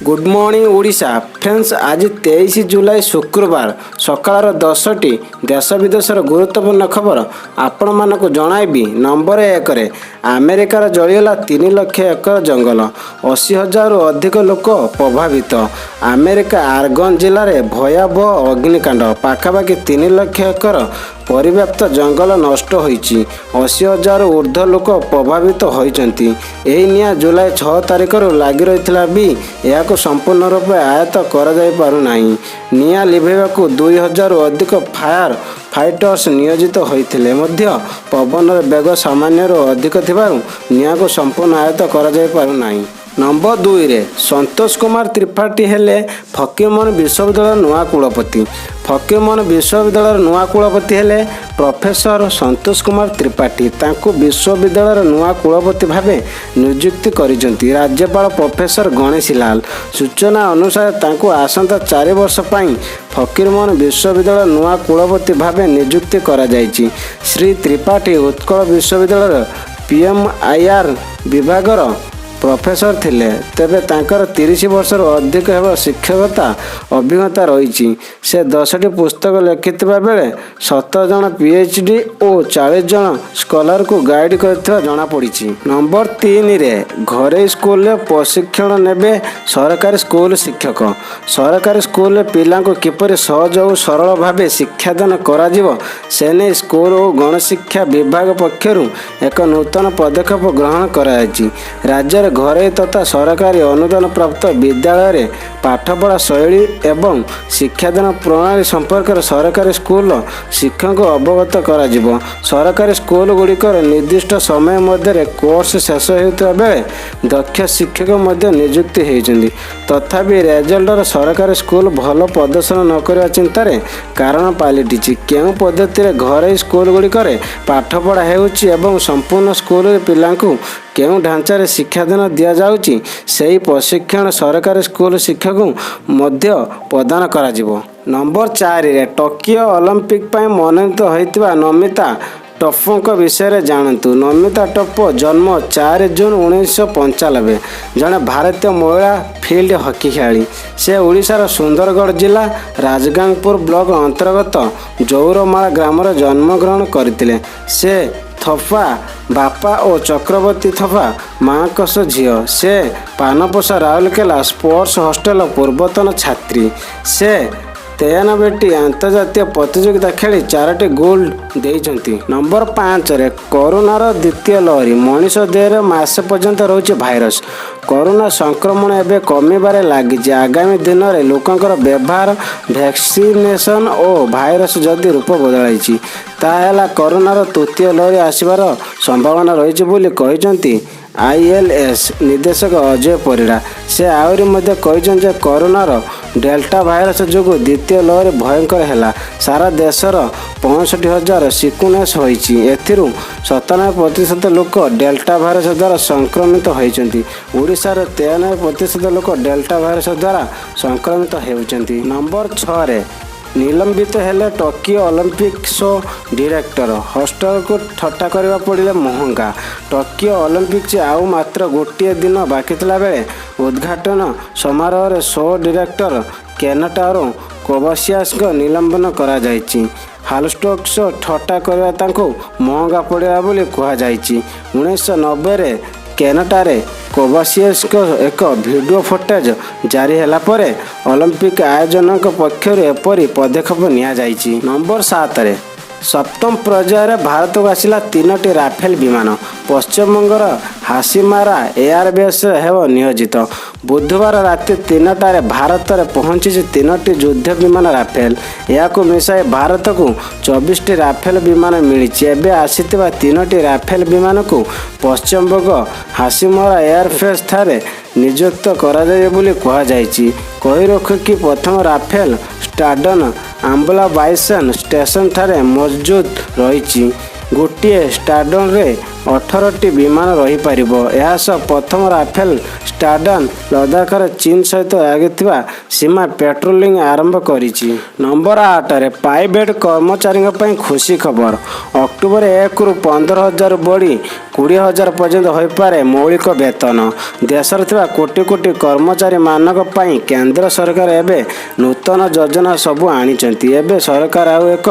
Good morning Odisha friends. आज 23 जुलाई शुक्रवार सकाळ 10टी देश विदेशर गुरुत्वपूर्ण खबर आपण मानक जणाइबी। नंबर 1 रे अमेरिकार जलिगला 3 लाख एकर जंगल, 80,000 अधिक लोक प्रभावित। अमेरिका आर्गन जिले में भयावह अग्निकांड, पाखापाखि 3 लाख एकर परिव्याप्त जंगल नष्ट होईची, 80,000 ऊर्ध्व लोक प्रभावित होइचंती। एही निया जुलाई 6 तारिख लगी रही भी यह संपूर्ण रूप आयत्त करा जाई पारु नाही। निया लिभेबाकू 2,000 अधिक फायर फाइटर्स नियोजित होइथिले मध्य पवन बेग सामान्य अधिक थिबारु निया को संपूर्ण आयत्त करा जाई पारु नाही। नंबर 2 रे संतोष कुमार त्रिपाठी हेले फकीरमोहन विश्वविद्यालय नुआ कुलपति। फकीरमोहन विश्वविद्यालय नुआ कुलपति हेले प्रोफेसर संतोष कुमार त्रिपाठी। तांको विश्वविद्यालय नुआ कुलपति भावे नियुक्ति करिसेंती राज्यपाल प्रोफेसर गणेशी लाल। सूचना अनुसार तांको आसंता 4 वर्ष पई फकीरमोहन विश्वविद्यालय नुआ कुलपति भावे नियुक्ति करा जायछि। श्री त्रिपाठी उत्कल विश्वविद्यालय पीएमआईआर विभागर प्रोफेसर थिले, तेबे तांकर 30 वर्ष अधिक हेब शिक्षकता अभिज्ञता रही। से 10टी पुस्तक लिखिथिबा बेले 17 जन पीएचडी और 40 जन स्कॉलर को गाइड करथिबा जणा पड़िछि। नंबर 3 रे घरे स्कूल रे प्रशिक्षण नेबे सरकारी स्कूल शिक्षक। सरकारी स्कूल रे पिला को किपरि सहज और सरल भावे शिक्षादान करा जिवो सेने स्कूल और गणशिक्षा विभाग पक्षरु एक नूतन पदक्षेप ग्रहण करायछि। राज्य घरे तथा सरकारी अनुदान प्राप्त विद्यालय रे पाठपढ़ा शैली एवं शिक्षादान प्रणाली संपर्क सरकारी स्कूल शिक्षक को अवगत करा जिवो। सरकारी स्कूल गुड़िकर निर्दिष्ट समय मध्य कोर्स शेष होता बेले दक्ष शिक्षक मध्य नियुक्ति होती। तथापि रेजल्टर सरकारी स्कूल भल प्रदर्शन न करने चिंतार कारण पलटि। केउं पद्धति घरे स्कूल गुड़िकर पाठपढ़ा एवं संपूर्ण स्कूल पिला केउं ढांचार शिक्षादान दि जाउची सेही प्रशिक्षण सरकारी स्कूल शिक्षक मध्य प्रदान करा जिवो। नंबर 4 रे टोकियो ओलंपिक पई मनोनीत होइतिबा नमिता टप्पो विषय जानतु। नमिता टप्पो जन्म 4 जून 1995, जड़े भारतीय महिला फील्ड हॉकी खेलाड़ी। से ओडिशार सुंदरगढ़ जिला राजगांगपुर ब्लॉक अंतर्गत जौरमाला ग्राम जन्मग्रहण करथिले। से थप्पा बापा और चक्रवर्ती थप्पा माँ झील। से पानपोषा राउरकेला स्पोर्ट्स हॉस्टल पूर्वतन छात्री। से 93टी अंतर्जातीय प्रतियोगिता खेली 4टी गोल्ड देइछंती। नंबर 5 रे कोरोनार द्वितीय लहरी, मनीष देह मासे पर्यंत रोचे भाइरस। कोरोना संक्रमण एवं कमिबारे लगी। आगामी दिन में लोकंकर व्यवहार वैक्सीनेशन और भाइरस जदि रूप बदलाई ताला कोरोनार तृतीय लहरी आसबार संभावना रही बोली कहते ILS निर्देशक अजय परिड़ा। से आहरी मध्य कहते कोरोनार डेल्टा भाइरस जो द्वितीय लहरी भयंकर है। सारा देशर 65,000 सिक्वेन्स होती। 97% लोक डेल्टा भाइरस द्वारा संक्रमित होती। ओडिशार 93% लोक डेल्टा भाइरस द्वारा संक्रमित होती। नंबर 6 रे निलंबित हेले टोकियो ओलंपिक्स डायरेक्टर। हॉस्टल को ठट्टा करने पड़े महंगा। टोकियो ओलंपिक्स आउ मात्र गोटे दिन बाकी थिला बेले उद्घाटन समारोह शो डायरेक्टर केनाटारो कोबासियास को निलंबन करा जायछि। हालस्टोक्स ठट्टा करवा तांको महंगा पड़ा बोली कहा जायछि। 1990 रे केनाटारे कोबासियस को एक वीडियो फुटेज जारी है पर ओलंपिक आयोजक पक्षर एपरी पदक्षेप निया जायछि। नंबर 7 रे सप्तम पर्यायर भारत को आसला 3टी राफेल विमान। पश्चिमबंगर हासीमारा एयरबेस हेब नियोजित। बुधवार राति 3टार भारत में पहुंची 3टी युद्ध विमान राफेल। या मिसाई भारत को 24टी राफेल विमान मिली। एवं आसीथिबा 3टी राफेल विमान को पश्चिमबंग हासीमारा एयरबेस ठारे नियुक्त करा जाय बोली कहा जायछि। कहि रख कि प्रथम राफेल स्क्वाड्रन आंबला बाइसन स्टेशन ठारे मौजूद रही। गोटे स्क्वाड्रन रे 18ଟି ବିମାନ ରହିପାରିବ। ଏହା ସହ ପ୍ରଥମ ରାଫେଲ ସ୍କ୍ୱାଡ୍ରନ୍ ଲଦାଖର ଚୀନ ସହିତ ଲାଗିଥିବା ସୀମା ପେଟ୍ରୋଲିଂ ଆରମ୍ଭ କରିଛି। ନମ୍ବର 8ରେ ପ୍ରାଇଭେଟ୍ କର୍ମଚାରୀଙ୍କ ପାଇଁ ଖୁସି ଖବର। ଅକ୍ଟୋବର 1ରୁ 15,000 ବଢ଼ି 20,000 ପର୍ଯ୍ୟନ୍ତ ହୋଇପାରେ ମୌଳିକ ବେତନ। ଦେଶରେ ଥିବା କୋଟି କୋଟି କର୍ମଚାରୀମାନଙ୍କ ପାଇଁ କେନ୍ଦ୍ର ସରକାର ଏବେ ନୂତନ ଯୋଜନା ସବୁ ଆଣିଛନ୍ତି। ଏବେ ସରକାର ଆଉ ଏକ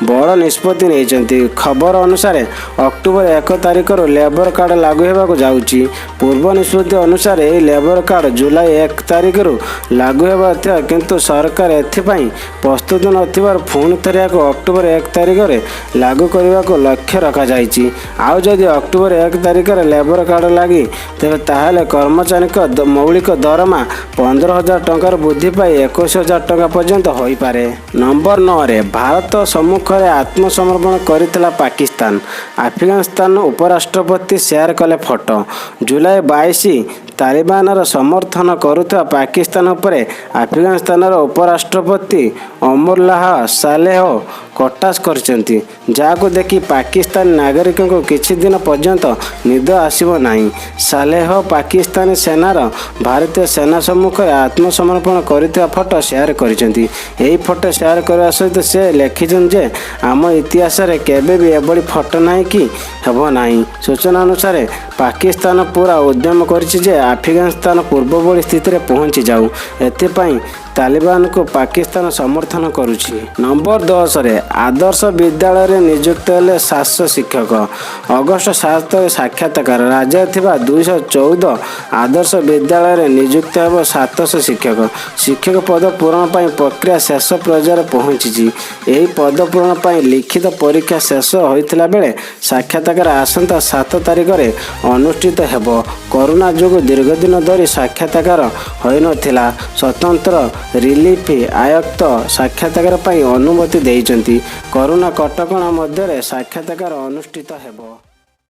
ବଡ଼ ନିଷ୍ପତ୍ତି ନେଇଛନ୍ତି। ଖବର ଅନୁସାରେ ଅକ୍ଟୋବର 1 ତାରିଖରୁ ଲେବର କାର୍ଡ଼ ଲାଗୁ ହେବାକୁ ଯାଉଛି। ପୂର୍ବ ନିଷ୍ପତ୍ତି ଅନୁସାରେ ଏହି ଲେବର କାର୍ଡ଼ ଜୁଲାଇ 1 ତାରିଖରୁ ଲାଗୁ ହେବାର ଥିଲା, କିନ୍ତୁ ସରକାର ଏଥିପାଇଁ ପ୍ରସ୍ତୁତ ନଥିବାରୁ ପୁଣି ଥରେ ଏହାକୁ ଅକ୍ଟୋବର 1 ତାରିଖରେ ଲାଗୁ କରିବାକୁ ଲକ୍ଷ୍ୟ ରଖାଯାଇଛି। ଆଉ ଯଦି ଅକ୍ଟୋବର 1 ତାରିଖରେ ଲେବର କାର୍ଡ଼ ଲାଗେ, ତେବେ ତାହେଲେ କର୍ମଚାରୀଙ୍କ ମୌଳିକ ଦରମା 15,000 ଟଙ୍କାରୁ ବୃଦ୍ଧି ପାଇ 21,000 ଟଙ୍କା ପର୍ଯ୍ୟନ୍ତ ହୋଇପାରେ। ନମ୍ବର 9ରେ ଭାରତ ସମ୍ମୁଖରେ ଆତ୍ମସମର୍ପଣ କରିଥିଲା ପାକିସ୍ତାନ। ଆଫଗାନିସ୍ତାନ ଉପରାଷ୍ଟ୍ରପତି ସେୟାର କଲେ ଫଟୋ। ଜୁଲାଇ 22 ତାଲିବାନର ସମର୍ଥନ କରୁଥିବା ପାକିସ୍ତାନ ଉପରେ ଆଫଗାନିସ୍ତାନର ଉପରାଷ୍ଟ୍ରପତି ଅମରୁଲ୍ଲାହ ସାଲେହ କଟାକ୍ଷ କରିଛନ୍ତି, ଯାହାକୁ ଦେଖି ପାକିସ୍ତାନୀ ନାଗରିକଙ୍କୁ କିଛି ଦିନ ପର୍ଯ୍ୟନ୍ତ ନିଦ ଆସିବ ନାହିଁ। ସାଲେହ ପାକିସ୍ତାନୀ ସେନାର ଭାରତୀୟ ସେନା ସମ୍ମୁଖରେ ଆତ୍ମସମର୍ପଣ କରିଥିବା ଫଟୋ ସେୟାର କରିଛନ୍ତି। ଏହି ଫଟୋ ସେୟାର କରିବା ସହିତ ସେ ଲେଖିଛନ୍ତି ଯେ ଆମ ଇତିହାସରେ କେବେ ବି ଏଭଳି ଫଟୋ ନାହିଁ କି ହେବ ନାହିଁ। ସୂଚନା ଅନୁସାରେ ପାକିସ୍ତାନ ପୁରା ଉଦ୍ୟମ କରିଛି ଯେ ଆଫଗାନିସ୍ତାନ ପୂର୍ବଭଳି ସ୍ଥିତିରେ ପହଞ୍ଚି ଯାଉ। ଏଥିପାଇଁ ତାଲିବାନକୁ ପାକିସ୍ତାନ ସମର୍ଥନ କରୁଛି। ନମ୍ବର 10ରେ ଆଦର୍ଶ ବିଦ୍ୟାଳୟରେ ନିଯୁକ୍ତ ହେଲେ 700 ଶିକ୍ଷକ। ଅଗଷ୍ଟ 7 ସାକ୍ଷାତକାର। ରାଜ୍ୟରେ ଥିବା 214 ଆଦର୍ଶ ବିଦ୍ୟାଳୟରେ ନିଯୁକ୍ତ ହେବ 700 ଶିକ୍ଷକ। ଶିକ୍ଷକ ପଦ ପୂରଣ ପାଇଁ ପ୍ରକ୍ରିୟା ଶେଷ ପର୍ଯ୍ୟାୟରେ ପହଞ୍ଚିଛି। ଏହି ପଦ ପୂରଣ ପାଇଁ ଲିଖିତ ପରୀକ୍ଷା ଶେଷ ହୋଇଥିଲା ବେଳେ ସାକ୍ଷାତକାର ଆସନ୍ତା 7 ତାରିଖରେ ଅନୁଷ୍ଠିତ ହେବ। କରୋନା ଯୋଗୁଁ ଦୀର୍ଘଦିନ ଧରି ସାକ୍ଷାତକାର ହୋଇନଥିଲା। ସ୍ୱତନ୍ତ୍ର ରିଲିଫ ଆୟୁକ୍ତ ସାକ୍ଷାତକାର ପାଇଁ ଅନୁମତି ଦେଇଛନ୍ତି। କରୋନା କଟକଣା ମଧ୍ୟରେ ସାକ୍ଷାତକାର ଅନୁଷ୍ଠିତ ହେବ।